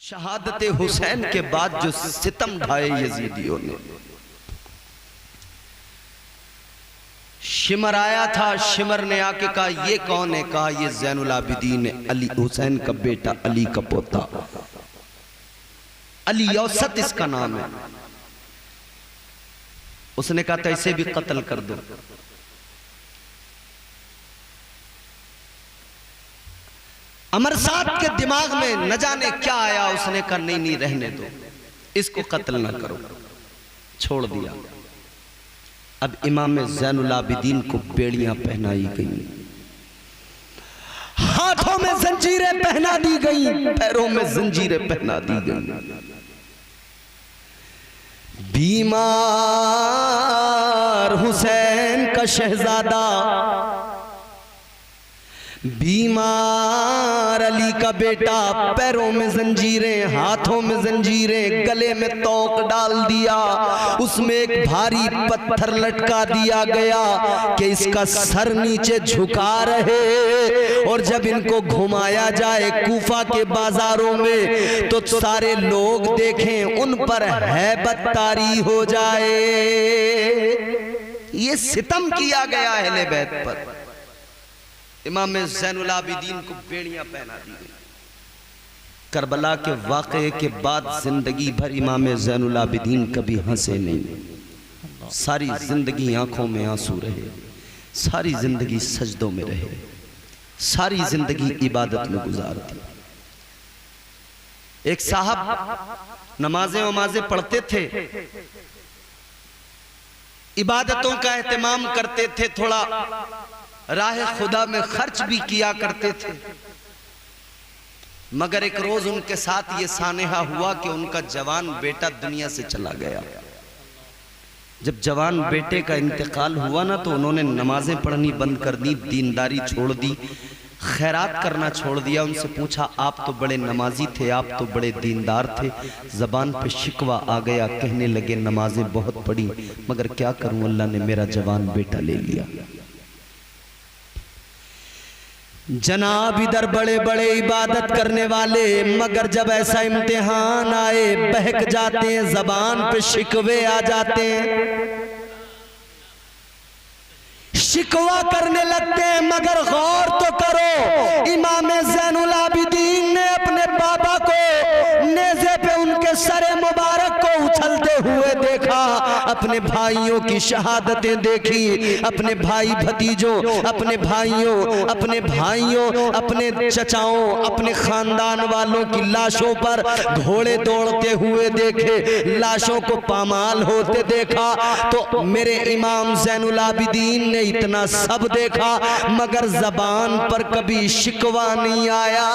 शहादत हुसैन के बाद जो सितम ढाए यजीदियों ने, शिमर आया था, शिमर ने आके कहा ये कौन है? कहा ये ज़ैनुल आबिदीन है, अली हुसैन का बेटा, अली का पोता, अली औसत इसका नाम है। उसने कहा था इसे भी कत्ल कर दो। अमरसाद के दिमाग में न जाने क्या आया, उसने कहा नहीं नहीं रहने दो, इसको कत्ल ना करो, छोड़ दिया। अब इमाम ज़ैनुल आबिदीन को बेड़ियां पहनाई गई, हाथों में जंजीरें पहना दी गई, पैरों में जंजीरें पहना दी गई। बीमार हुसैन का शहजादा, बीमार अली का बेटा, पैरों में जंजीरें, हाथों में जंजीरें, गले में तोक डाल दिया, उसमें एक भारी पत्थर लटका दिया गया कि इसका सर नीचे झुका रहे, और जब इनको घुमाया जाए कूफा के बाजारों में तो सारे लोग देखें, उन पर हैबत तारी हो जाए। ये सितम किया गया अहले बैत पर। इमाम ज़ैनुल आबिदीन को बेड़ियां पहना दी गई। करबला के वाक़े के बाद जिंदगी भर इमाम ज़ैनुल आबिदीन कभी हंसे नहीं, सारी जिंदगी आंखों में आंसू रहे, सारी जिंदगी सजदों में रहे, सारी जिंदगी इबादत में गुजार दी। एक साहब नमाजें वमाजें पढ़ते थे, इबादतों का एहतमाम करते थे, थोड़ा राह खुदा में खर्च भी किया करते थे, मगर एक रोज उनके साथ ये सानेहा हुआ कि उनका जवान बेटा दुनिया से चला गया। जब जवान बेटे का इंतकाल हुआ ना, तो उन्होंने नमाजें पढ़नी बंद कर दी, दीनदारी छोड़ दी, खैरात करना छोड़ दिया। उनसे पूछा आप तो बड़े नमाजी थे, आप तो बड़े दीनदार थे, जबान पे शिकवा आ गया, कहने लगे नमाजें बहुत पढ़ी, मगर क्या करूं, अल्लाह ने मेरा जवान बेटा ले लिया। जनाब इधर बड़े बड़े इबादत करने वाले, मगर जब ऐसा इम्तिहान आए बहक जाते हैं, जबान पे शिकवे आ जाते हैं, शिकवा करने लगते हैं। मगर गौर तो करो, इमाम ज़ैनुल आबिदीन ने अपने बाबा को नेज़े पे उनके सरे मुबारक को उछलते हुए देखा, अपने भाइयों की शहादतें देखी, अपने भाई भतीजों, अपने भाइयों, अपने चचाओं, अपने खानदान वालों की लाशों पर घोड़े दौड़ते हुए देखे, लाशों को पामाल होते देखा। तो मेरे इमाम ज़ैनुल आबिदीन ने इतना सब देखा, मगर जबान पर कभी शिकवा नहीं आया,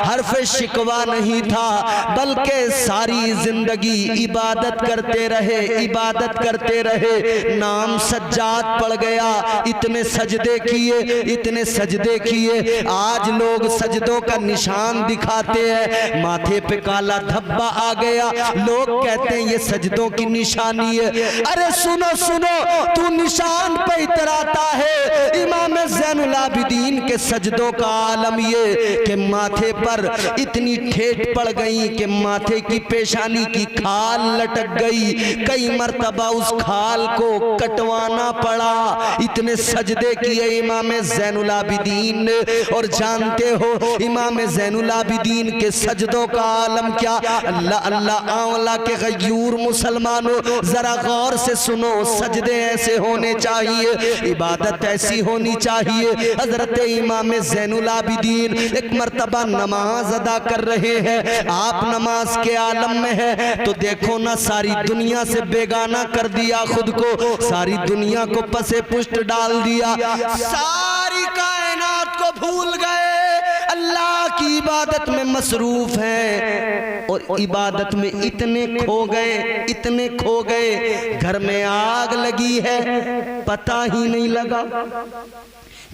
हर्फ शिकवा नहीं था, बल्कि सारी जिंदगी इबादत करते रहे, इबादत करते रहे। नाम सज्जाद पड़ गया, इतने सजदे किए, इतने सजदे किए। आज लोग सजदों का निशान दिखाते हैं, माथे पे काला धब्बा आ गया, लोग कहते हैं ये सजदों की निशानी है। अरे सुनो सुनो, तू निशान पे इतराता है। इमाम ज़ैनुल आबिदीन के सजदों का आलम ये कि माथे पर इतनी ठेठ पड़ गई कि माथे की पेशानी की खाल लटक गई, कई मर्तबा उस खाल को कटवाना पड़ा। इतने सजदे किए इमाम ज़ैनुल आबिदीन ने, और जानते हो इमाम ज़ैनुल आबिदीन के सजदों का आलम क्या? अल्लाह अल्लाह आंवला के गयूर मुसलमानों, जरा गौर से सुनो, सजदे ऐसे होने चाहिए, इबादत ऐसी होनी चाहिए। हजरत इमाम ज़ैनुल आबिदीन एक मर्तबा नमाज अदा कर रहे हैं, आप नमाज के आलम में है, तो देखो ना सारी दुनिया से बेगाना कर दिया खुद को, सारी दुनिया को पसे पुष्ट डाल दिया, सारी कायनात को भूल गए, अल्लाह की इबादत में मसरूफ हैं, और इबादत में इतने खो गए, इतने खो गए, घर में आग लगी है पता ही नहीं लगा,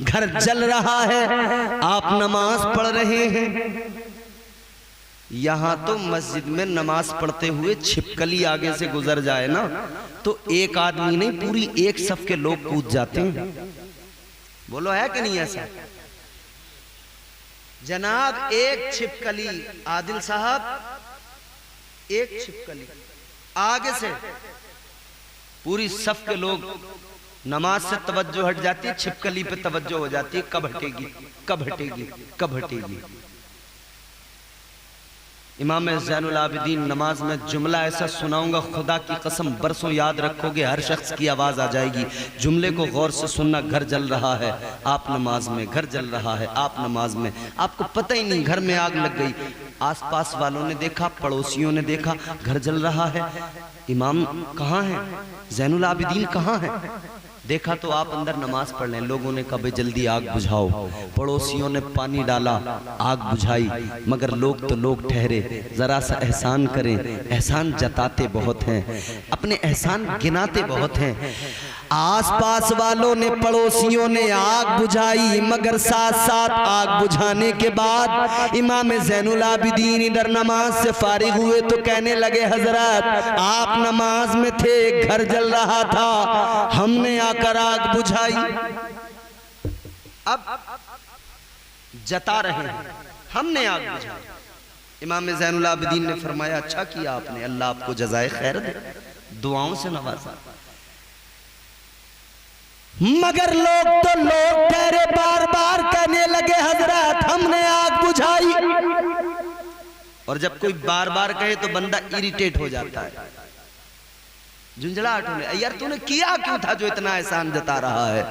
घर जल रहा है, आप नमाज पढ़ रहे हैं। यहां तो मस्जिद में नमाज पढ़ते हुए छिपकली आगे से गुजर जाए ना, तो एक आदमी नहीं पूरी एक सफ के लोग कूद जाते हैं। बोलो है कि नहीं ऐसा? जनाब एक छिपकली, आदिल साहब एक छिपकली, आगे से पूरी सफ के लोग, नमाज से तवज्जो हट जाती है, छिपकली पे तवज्जो हो जाती है, कब हटेगी कब हटेगी कब हटेगी। इमाम ज़ैनुल आबिदीन नमाज में जुमला ऐसा सुनाऊंगा, खुदा की कसम बरसों याद रखोगे, हर शख्स की आवाज़ आ जाएगी। जुमले को गौर से सुनना। घर जल रहा है आप नमाज में, घर जल रहा है आप नमाज में, आपको पता ही नहीं घर में आग लग गई, आसपास वालों ने देखा, पड़ोसियों ने देखा, घर जल रहा है, इमाम कहाँ है, ज़ैनुल आबिदीन कहाँ है? देखा तो आप अंदर नमाज पढ़ लें। लोगों ने कहा जल्दी आग बुझाओ, पड़ोसियों ने पानी डाला, आग बुझाई, मगर लोग तो लोग ठहरे, जरा सा एहसान करें। एहसान जताते बहुत हैं, अपने एहसान गिनाते बहुत हैं। आसपास वालों ने, पड़ोसियों ने आग बुझाई, मगर साथ साथ आग बुझाने के बाद इमाम ज़ैनुल आबिदीन इधर नमाज से फारिग हुए तो कहने लगे, हजरत आप नमाज में थे, घर जल रहा था, हमने आकर आग बुझाई। अब जता रहे हैं हमने आग बुझाई। इमाम ज़ैनुल आबिदीन ने फरमाया, अच्छा किया आपने, अल्लाह आपको जज़ाए खैर दे, दुआओं से नवाजा। मगर लोग तो लोग ठहरे, बार बार कहने लगे, हजरत हमने आग बुझाई। और जब कोई बार बार कहे तो बंदा इरिटेट हो जाता है, झुंझलाहट होने, यार तूने किया क्यों था जो इतना एहसान जता रहा है।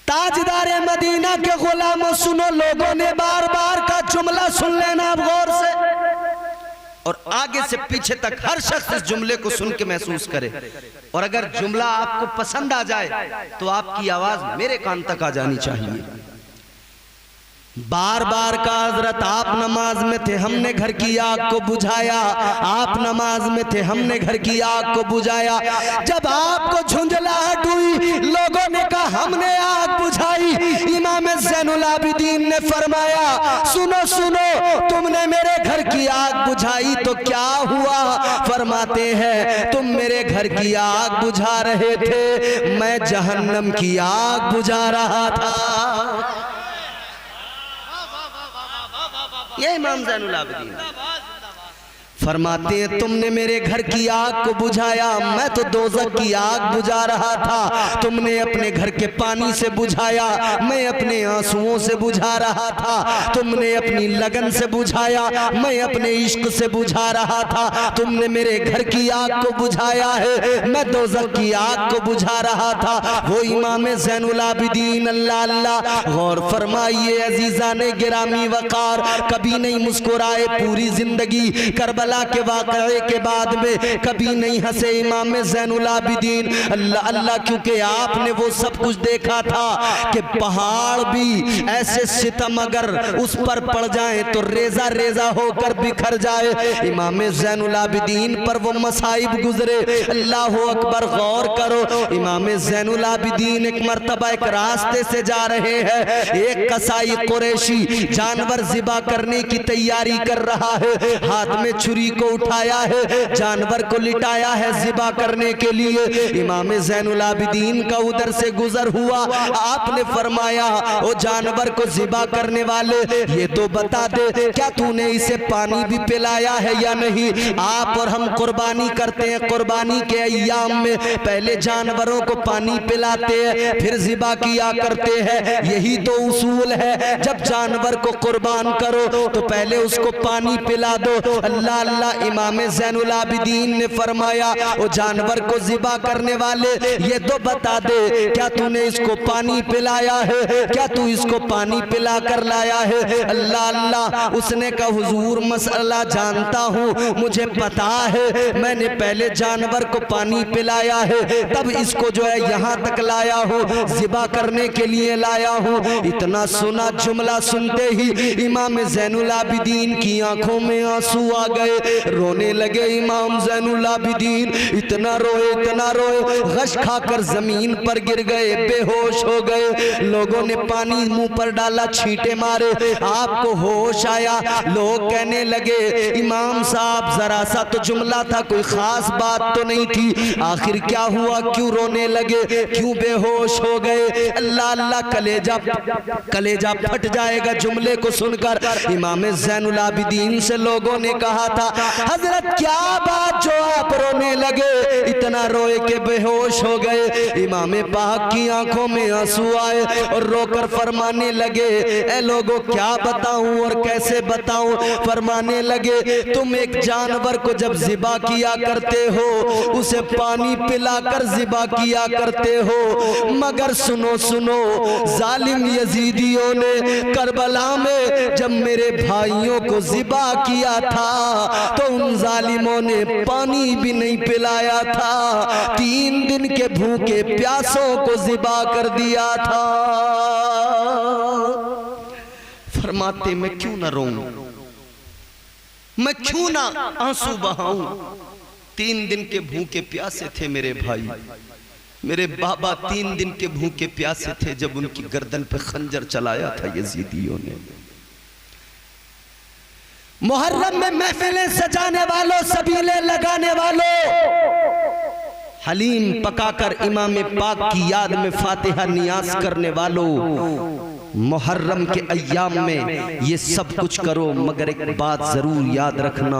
ताजदार मदीना के गुलामों सुनो, लोगों ने बार बार का जुमला सुन लेना अब गौर से, और आगे से पीछे तक हर शख्स इस जुमले को सुन के महसूस करे। और अगर जुमला आपको पसंद आ जाए तो आपकी आवाज मेरे कान तक आ जानी चाहिए। बार बार का, हजरत आप नमाज में थे, हमने घर की आग को बुझाया, आप नमाज में थे, हमने घर की आग को बुझाया। जब आपको झुंझलाहट हुई, लोगों ने कहा हमने आग बुझाई। इमाम ज़ैनुल आबिदीन ने फरमाया, सुनो सुनो, तुमने मेरे घर की आग बुझाई तो क्या हुआ? फरमाते हैं, तुम मेरे घर की आग बुझा रहे थे, मैं जहन्नम की आग बुझा रहा था। ये इमाम ज़ैनुल आबिदीन फरमाते हैं, तुमने मेरे घर की आग को बुझाया, मैं तो दोज़ख की आग बुझा रहा था। तुमने अपने घर के पानी से बुझाया, मैं अपने आंसुओं से बुझा रहा था। तुमने अपनी लगन से बुझाया, मैं अपने इश्क से बुझा रहा था। तुमने मेरे घर की आग को बुझाया है, मैं दोज़ख की आग को बुझा रहा था। वो इमाम ज़ैनुल आबिदीन, अल्लाह अल्लाह, गौर फरमाइए अजीज़ाने गिरामी वक़ार, कभी नहीं मुस्कुराए पूरी जिंदगी, करबला के वाक़े के बाद में कभी नहीं हंसे इमाम ज़ैनुल आबिदीन, अल्लाह अल्लाह, क्योंकि आपने वो सब कुछ देखा था कि पहाड़ भी ऐसे सितम अगर उस पर पड़ जाए तो रेजा रेजा होकर बिखर जाए। इमाम ज़ैनुल आबिदीन पर वो मसाइब गुजरे, अल्लाह अकबर। गौर करो, इमाम ज़ैनुल आबिदीन एक मर्तबा एक रास्ते से जा रहे हैं, एक कसाई कुरैशी जानवर ज़िबा करने की तैयारी कर रहा है, हाथ में छुरी को उठाया है, जानवर को लिटाया है ज़िबा करने के लिए। इमाम ज़ैनुल आबिदीन का उधर से गुजर हुआ, आपने फरमाया, ओ जानवर को ज़िबा करने वाले, ये तो बता दे क्या तूने इसे पानी भी पिलाया है या नहीं? आप और हम कुर्बानी करते हैं, कुर्बानी के अय्याम में पहले जानवरों को पानी पिलाते हैं, फिर ज़िबा किया करते हैं, यही तो उसूल है। जब जानवर को कुर्बान करो तो पहले उसको पानी पिला दो। अल्लाह अल्लाह, इमाम ज़ैनुल आबिदीन ने फरमाया, वो जानवर को ज़िबा करने वाले, ये तो बता दे क्या तूने इसको पानी पिलाया है, क्या तू इसको पानी पिला कर लाया है? अल्लाह अल्लाह, उसने कहा, हुजूर मसला जानता हूँ, मुझे पता है, मैंने पहले जानवर को पानी पिलाया है, तब इसको जो है यहाँ तक लाया हूँ, ज़िबा करने के लिए लाया हूँ। इतना सुना जुमला सुनते ही इमाम ज़ैनुल आबिदीन की आंखों में आंसू आ गए। रोने लगे इमाम ज़ैनुल आबिदीन, इतना रोए गश खाकर जमीन पर गिर गए, बेहोश हो गए। लोगों ने पानी मुंह पर डाला, छींटे मारे, आपको होश आया। लोग कहने लगे इमाम साहब जरा सा तो जुमला था, कोई खास बात तो नहीं थी, आखिर क्या हुआ, क्यों रोने लगे, क्यों बेहोश हो गए? अल्लाह अल्लाह, कलेजा फट जाएगा जुमले को सुनकर। इमाम ज़ैनुल आबिदीन से लोगों ने कहा था, हजरत क्या बात जो आप रोने लगे, इतना रोए के बेहोश हो गए? इमाम पाक की आंखों में आंसू आए और रोकर फरमाने लगे, ए लोगों क्या बताऊं और कैसे बताऊं? फरमाने लगे, तुम एक जानवर को जब ज़िबा किया करते हो, उसे पानी पिलाकर ज़िबा किया करते हो, मगर सुनो सुनो, जालिम यजीदियों ने करबला में जब मेरे भाइयों को ज़िबा किया था तो उन जालिमों ने पानी भी नहीं पिलाया था, 3 दिन के भूखे प्यासों को ज़िबा कर दिया था। फरमाते मैं क्यों ना रोऊं, मैं क्यों ना आंसू बहाऊं? 3 दिन के भूखे प्यासे थे मेरे भाई, मेरे बाबा 3 दिन के भूखे प्यासे थे जब उनकी गर्दन पे खंजर चलाया था यजीदियों ने। मुहर्रम में महफिलें सजाने वालों, सबीले लगाने वालों, हलीम पकाकर इमाम पाक की याद में फातिहा नियाज करने वालों, मुहर्रम के अय्याम में ये सब कुछ करो, मगर एक बात जरूर याद रखना,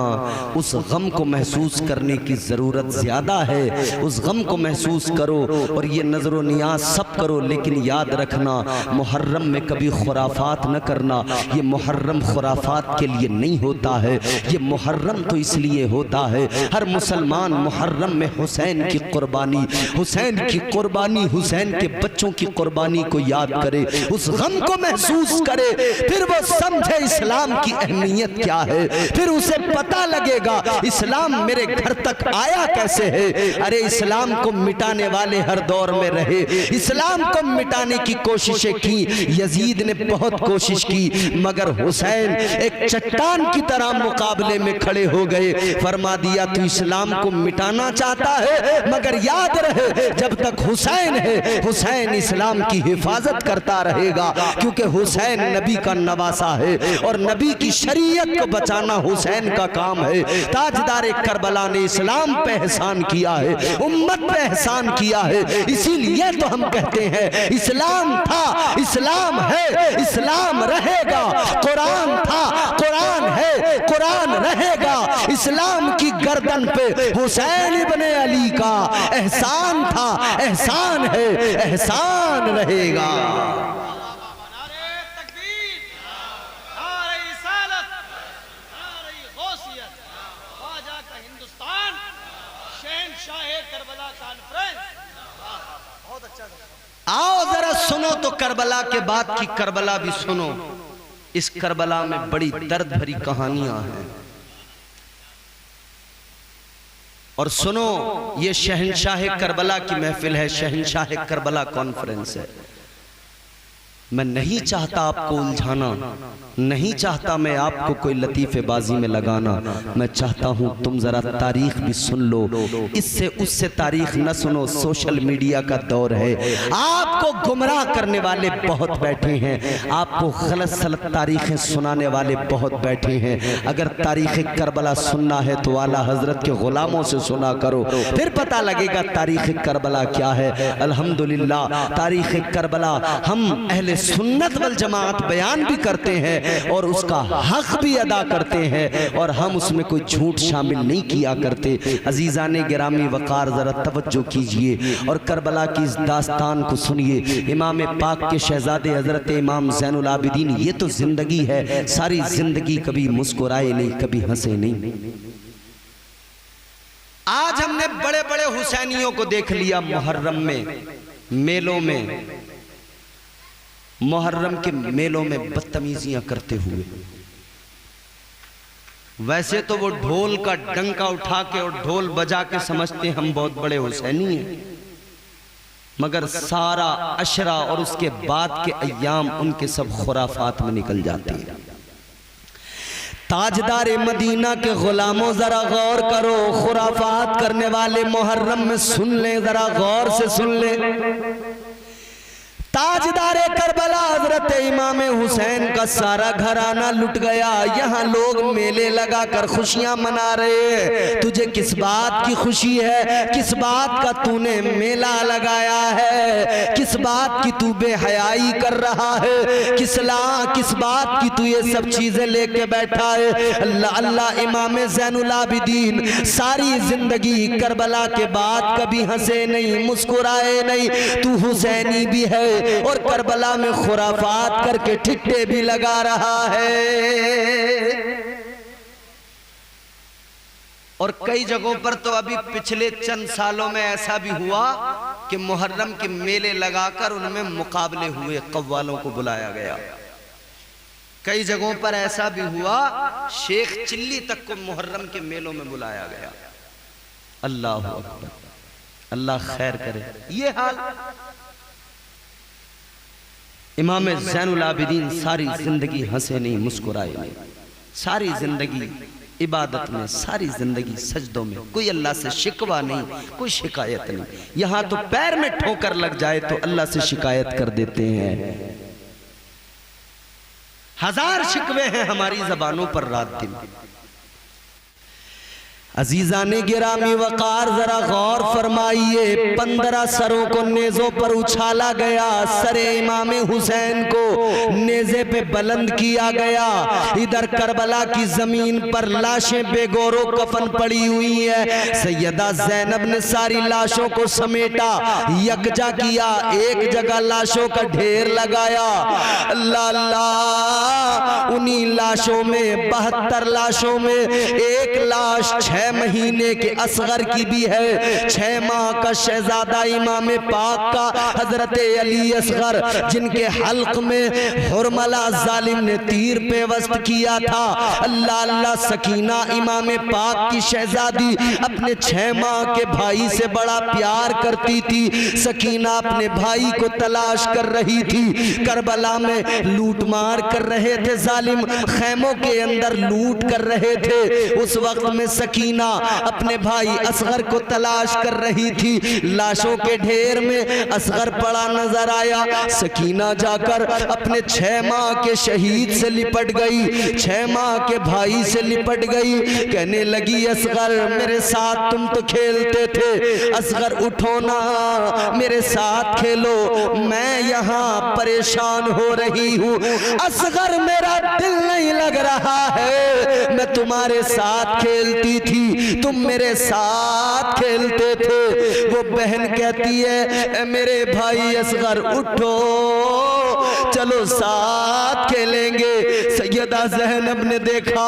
उस गम को महसूस करने की जरूरत ज्यादा है। उस गम को महसूस करो और ये नजरो नियाज सब करो, लेकिन याद रखना मुहर्रम में कभी खुराफात न करना। ये मुहर्रम खुराफात के लिए नहीं होता है, ये मुहर्रम तो इसलिए होता है हर मुसलमान मुहर्रम में हुसैन की कुर्बानी, हुसैन की कुर्बानी, हुसैन के बच्चों की कुर्बानी को याद करे, उस गम को महसूस करे, फिर वो समझे इस्लाम की अहमियत क्या है, फिर उसे पता लगेगा इस्लाम मेरे घर तक आया कैसे है। अरे इस्लाम को मिटाने वाले हर दौर में रहे, इस्लाम को मिटाने की कोशिशें की, यजीद ने बहुत कोशिश की, मगर हुसैन एक चट्टान की तरह मुकाबले में खड़े हो गए। फरमा दिया तू इस्लाम को मिटाना चाहता है, मगर याद रहे जब तक हुसैन है, हुसैन इस्लाम की हिफाजत करता रहेगा, क्योंकि हुसैन नबी का नवासा है और नबी की शरीयत को बचाना हुसैन का काम है। ताजदार करबला ने इस्लाम पे एहसान किया है, उम्मत पे एहसान किया है, इसीलिए तो हम कहते हैं इस्लाम था, इस्लाम है, इस्लाम रहेगा, कुरान था, कुरान है, कुरान रहेगा। इस्लाम की गर्दन पे हुसैन इब्ने अली का एहसान था, एहसान है, एहसान रहेगा। आओ जरा सुनो तो करबला के बाद की करबला भी सुनो। इस करबला में बड़ी दर्द भरी कहानियां हैं। और सुनो, ये शहंशाह करबला की महफिल है, शहंशाह करबला कॉन्फ्रेंस है। मैं नहीं चाहता आपको उलझाना, नहीं चाहता मैं आपको कोई लतीफेबाजी में लगाना, मैं चाहता हूं तुम जरा तारीख भी सुन लो। इससे उससे तारीख न सुनो, सोशल मीडिया का दौर है, आपको गुमराह करने वाले बहुत बैठे हैं, आपको गलत सलत तारीखें सुनाने वाले बहुत बैठे हैं। अगर तारीख करबला सुनना है तो आला हजरत के गुलामों से सुना करो, फिर पता लगेगा तारीख करबला क्या है। अल्हम्दुलिल्लाह तारीख करबला हम अहले सुन्नत वल जमात बयान भी करते हैं और उसका हक भी अदा करते हैं, और हम उसमें कोई झूठ शामिल नहीं किया करते। अजीज़ाने गिरामी वक़ार ज़रा तवज्जो कीजिए और करबला की इस दास्तान को सुनिए। इमाम पाक के शहजादे हज़रत इमाम ज़ैनुल आबिदीन, ये तो ज़िंदगी है, सारी ज़िंदगी कभी मुस्कुराए नहीं, कभी हंसे नहीं। आज हमने बड़े बड़े हुसैनियों को देख लिया मुहर्रम में, मेलों में, मुहर्रम के मेलों में बदतमीजियां करते हुए। वैसे तो वो ढोल का डंका उठा के और ढोल बजा के समझते हम बहुत बड़े हुसैनी हैं, मगर सारा अशरा और उसके बाद के अय्याम उनके सब खुराफात में निकल जाते हैं। ताजदार मदीना के गुलामों जरा गौर करो, खुराफात करने वाले मुहर्रम में सुन ले, जरा गौर से सुन ले। ताजदार करबला हजरत इमाम हुसैन का सारा घराना लुट गया। यहाँ लोग मेले लगाकर खुशियां मना रहे हैं। तुझे किस बात की खुशी है? किस बात का तूने मेला लगाया है? किस बात की तू बेहयाई कर रहा है? किस बात की तू ये सब चीजें लेके बैठा है? अल्लाह अल्लाह। इमाम ज़ैनुल आबिदीन सारी जिंदगी करबला के बाद कभी हंसे नहीं, मुस्कुराए नहीं। तू हुसैनी भी है और करबला में खुराफात करके ठिट्टे भी लगा रहा है। और कई जगहों पर तो अभी पिछले चंद सालों में ऐसा भी हुआ कि मुहर्रम के मेले लगाकर उनमें मुकाबले हुए, कव्वालों को बुलाया गया। कई जगहों पर ऐसा भी हुआ, शेख चिल्ली तक को मुहर्रम के मेलों में बुलाया गया। अल्लाह अकबर, अल्लाह खैर करे। ये हाल इमाम ज़ैनुल आबिदीन सारी जिंदगी हंसे नहीं, मुस्कुराए नहीं, सारी जिंदगी इबादत में, सारी जिंदगी सजदों में, कोई अल्लाह से शिकवा नहीं, कोई शिकायत नहीं। यहां तो पैर में ठोकर लग जाए तो अल्लाह से शिकायत कर देते हैं। हजार शिकवे हैं हमारी जबानों पर रात दिन। अजीजाने गिरामी वकार जरा गौर फरमाइए। 15 सरों को नेजों पर उछाला गया, सरे इमाम हुसैन को नेजे पे बुलंद किया गया। इधर करबला की जमीन पर लाशें बेगौरो कफन पड़ी हुई है। सैयदा ज़ैनब ने सारी लाशों को समेटा, यकजा किया, एक जगह लाशों का ढेर लगाया। अल्लाह अल्लाह। उन्हीं लाशों में, 72 लाशों में एक लाश 6 महीने के असगर की भी है। 6 माह का शहजादा इमाम पाक का हजरत अली असगर, जिनके हल्क में हुरमला जालिम ने तीर पेवस्त किया था। अल्लाह अल्लाह। सकीना इमाम पाक की शहजादी अपने 6 माह के भाई से बड़ा प्यार करती थी। सकीना अपने भाई को तलाश कर रही थी। करबला में लूट मार कर रहे थे जालिम, खैमों के अंदर लूट कर रहे थे। उस वक्त में सकीना अपने भाई असगर को तलाश कर रही थी। लाशों के ढेर में असगर पड़ा नजर आया। सकीना जाकर अपने 6 माह के शहीद से लिपट गई, 6 माह के भाई से लिपट गई। कहने लगी, असगर मेरे साथ तुम तो खेलते थे, असगर उठो ना, मेरे साथ खेलो, मैं यहाँ परेशान हो रही हूँ। असगर मेरा दिल नहीं लग रहा है, मैं तुम्हारे साथ खेलती थी, तुम मेरे साथ खेलते थे। वो बहन कहती है, मेरे भाई असगर उठो, चलो साथ खेलेंगे। सैयदा ज़ैनब ने देखा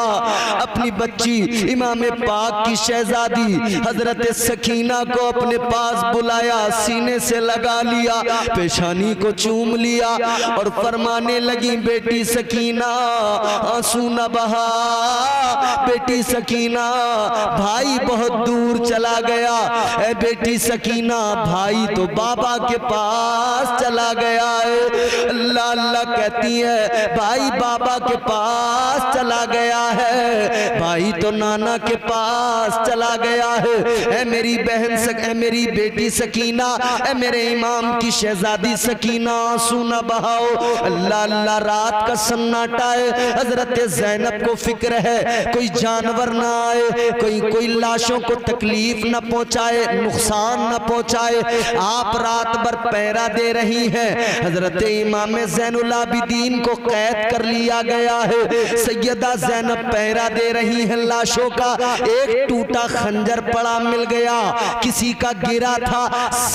अपनी बच्ची इमाम पाक की शहजादी हजरत सकीना को अपने पास बुलाया, सीने से लगा लिया, पेशानी को चूम लिया और फरमाने लगी, बेटी सकीना आंसू न बहा, बेटी सकीना भाई बहुत दूर चला गया। ए बेटी सकीना, भाई तो बाबा के पास चला गया है। अल्लाह अल्लाह कहती है, भाई बाबा के पास चला गया है, भाई तो नाना के पास चला गया है। ए मेरी बहन ए मेरी बेटी सकीना, ए मेरे इमाम की शहजादी सकीना, आंसू न बहाओ। अल्लाह अल्लाह। रात का सन्नाटा है। हजरत ज़ैनब को फिक्र है कोई जानवर ना आए, कोई लाशों को तकलीफ न पहुंचाए, नुकसान न पहुंचाए। आप रात भर पहरा दे रही हैं। हजरत इमाम ज़ैनुल आबिदीन को कैद कर लिया गया है। सैयदा ज़ैनब पहरा दे रही है लाशों का। एक टूटा खंजर पड़ा मिल गया, किसी का गिरा था,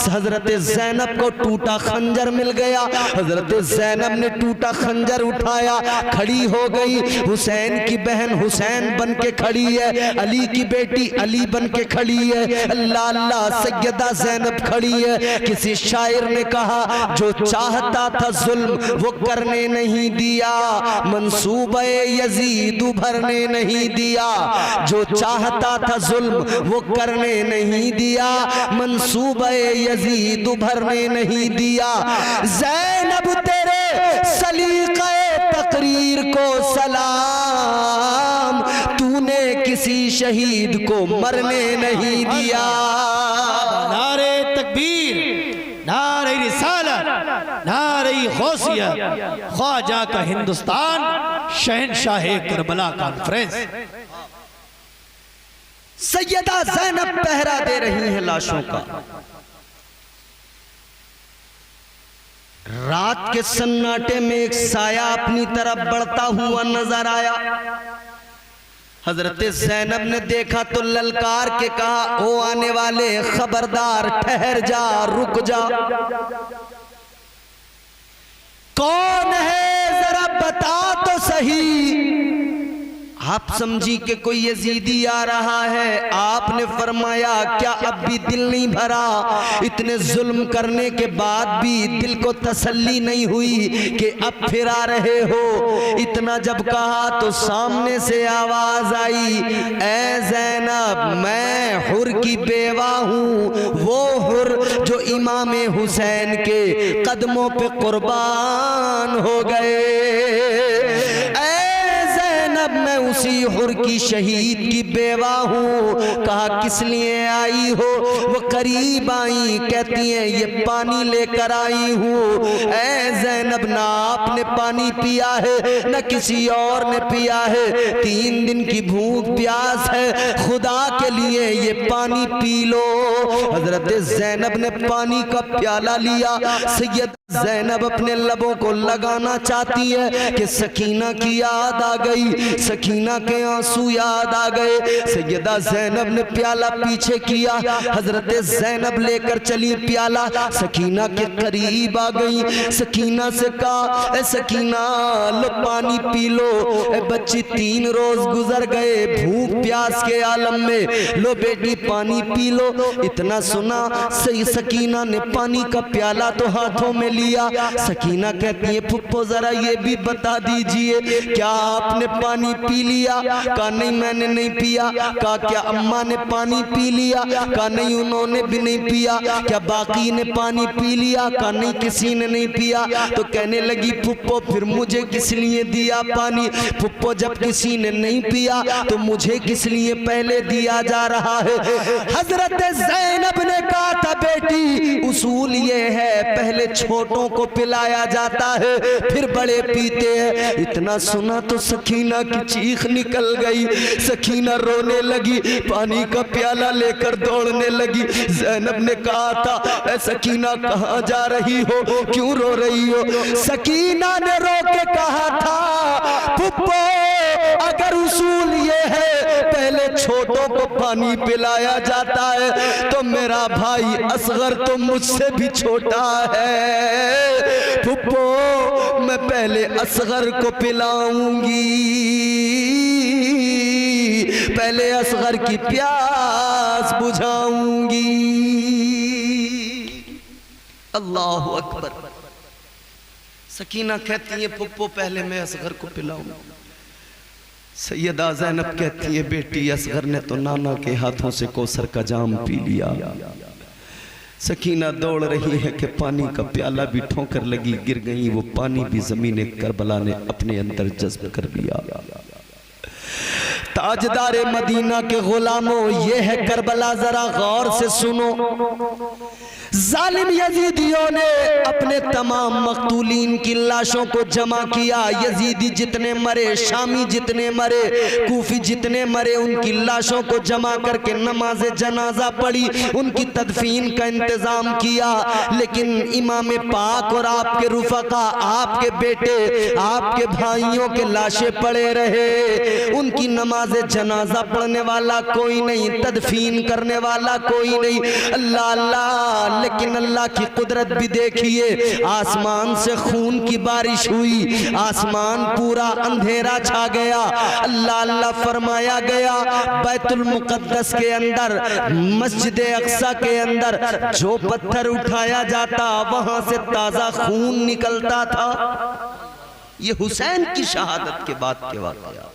हजरत ज़ैनब को टूटा खंजर मिल गया। हजरत ज़ैनब ने टूटा खंजर उठाया, खड़ी हो गई। हुसैन की बहन हुसैन बन के खड़ी है, अली की बेटी अली बन के खड़ी है। अल्लाह अल्लाह। सैयदा ज़ैनब खड़ी है। किसी शायर ने कहा, जो चाहता था जुल्म वो करने नहीं दिया, मंसूबे यजीद भरने नहीं दिया। जो चाहता था जुल्म वो करने नहीं दिया, मंसूबे यजीद भरने नहीं दिया। ज़ैनब तेरे सलीक़े तकरीर को सलाम, किसी शहीद को मरने नहीं दिया। नारे तकबीर, नारे रिसालत, नारे गौसिया, ख्वाजा का हिंदुस्तान, शहंशाह करबला कॉन्फ्रेंस। सैयदा ज़ैनब पहरा दे रही हैं लाशों का। रात के सन्नाटे में एक साया अपनी तरफ बढ़ता हुआ नजर आया। हजरत ज़ैनब ने देखा तो ललकार के कहा, ओ आने वाले खबरदार, ठहर जा, रुक जा। कौन है जरा बता तो सही। आप समझी कि कोई यजीदी आ रहा है। आपने फरमाया, क्या अब भी दिल नहीं भरा? इतने जुल्म करने के बाद भी दिल को तसल्ली नहीं हुई कि अब फिर आ रहे हो? इतना जब कहा तो सामने से आवाज आई, ऐ ज़ैनब, मैं हुर की बेवा हूँ, वो हुर जो इमाम हुसैन के कदमों पे कुर्बान हो गए। मैं उसी हुर की शहीद की बेवा हूँ। कहा, किस लिए आई हो? वो करीब आई, कहती हैं, ये पानी लेकर आई हूँ। ऐ ज़ैनब, ना आपने पानी पिया है न किसी और ने पिया है, 3 दिन की भूख प्यास है, खुदा के लिए ये पानी पी लो। हजरत ज़ैनब ने पानी का प्याला लिया। सैयद ज़ैनब अपने लबों को लगाना चाहती है कि सकीना की याद आ गई, सकीना के आंसू याद आ गए। सैयदा ज़ैनब ने प्याला पीछे किया। हजरत ज़ैनब लेकर चली प्याला, सकीना के करीब आ गई। सकीना से कहा, ए सकीना, लो पानी पी लो। ए बच्ची, 3 रोज गुजर गए भूख प्यास के आलम में, लो बेटी पानी पी लो। इतना सुना, सही सकीना ने पानी का प्याला तो हाथों में लिया। सकीना कहती है, फुप्पो जरा ये भी बता दीजिए, क्या आपने पानी पी लिया? कहा, नहीं मैंने नहीं पिया। कहा, क्या अम्मा ने पानी पी लिया? कहा, नहीं उन्होंने भी नहीं पिया। क्या बाकी ने पानी पी लिया? कहा, नहीं किसी ने नहीं पिया। तो कहने लगी, फुप्पो फिर मुझे किस लिए दिया पानी? फुप्पो जब किसी ने नहीं पिया तो मुझे किस लिए पहले दिया जा रहा है? हजरत ज़ैनब ने कहा था, बेटी उसूल ये है, पहले छोटों को पिलाया जाता है, फिर बड़े पीते हैं। इतना सुना तो सकीना की चीख निकल गई। सकीना रोने लगी, पानी का प्याला लेकर दौड़ने लगी। ज़ैनब ने कहा था, ऐ सकीना कहाँ जा रही हो, क्यों रो रही हो? सकीना ने रो के कहा था, पुप्पो अगर उसूल ये है पहले छोटों को पानी पिलाया जाता है तो मेरा भाई असगर तो मुझसे भी छोटा है। पुप्पो मैं पहले असगर को पिलाऊंगी, पहले असगर की प्यास बुझाऊंगी। अल्लाह अकबर। सकीना कहती है, पुप्पो पहले मैं असगर को पिलाऊंगी। सैयदा ज़ैनब कहती है, बेटी असगर ने तो नाना के हाथों से कौसर का जाम पी लिया। सकीना दौड़ रही है कि पानी का प्याला भी ठोकर लगी, गिर गई। वो पानी भी ज़मीन करबला ने अपने अंदर जज्ब कर लिया। ताजदारे मदीना के गुलामों, ये है करबला, जरा गौर से सुनो। जालिम यजीदियों ने अपने तमाम मकतूलीन की लाशों को जमा किया। यजीदी जितने मरे, शामी जितने मरे, कूफी जितने मरे, उनकी लाशों को जमा करके नमाज जनाजा पढ़ी, उनकी तदफीन का इंतजाम किया। लेकिन इमाम पाक और आपके रुफका, आपके बेटे, आपके भाइयों के लाशें पड़े रहे। उनकी नमाज जनाजा पढ़ने वाला कोई नहीं, तदफीन करने वाला कोई नहीं। अल्लाह अल्लाह। लेकिन अल्लाह की कुदरत भी देखिए, आसमान से खून की बारिश हुई, आसमान पूरा अंधेरा छा गया। अल्लाह अल्लाह फरमाया गया। बैतुल मुक़द्दस के अंदर, मस्जिद अक़सा के अंदर जो पत्थर उठाया जाता वहां से ताजा खून निकलता था। ये हुसैन की शहादत के बाद के वाक़या।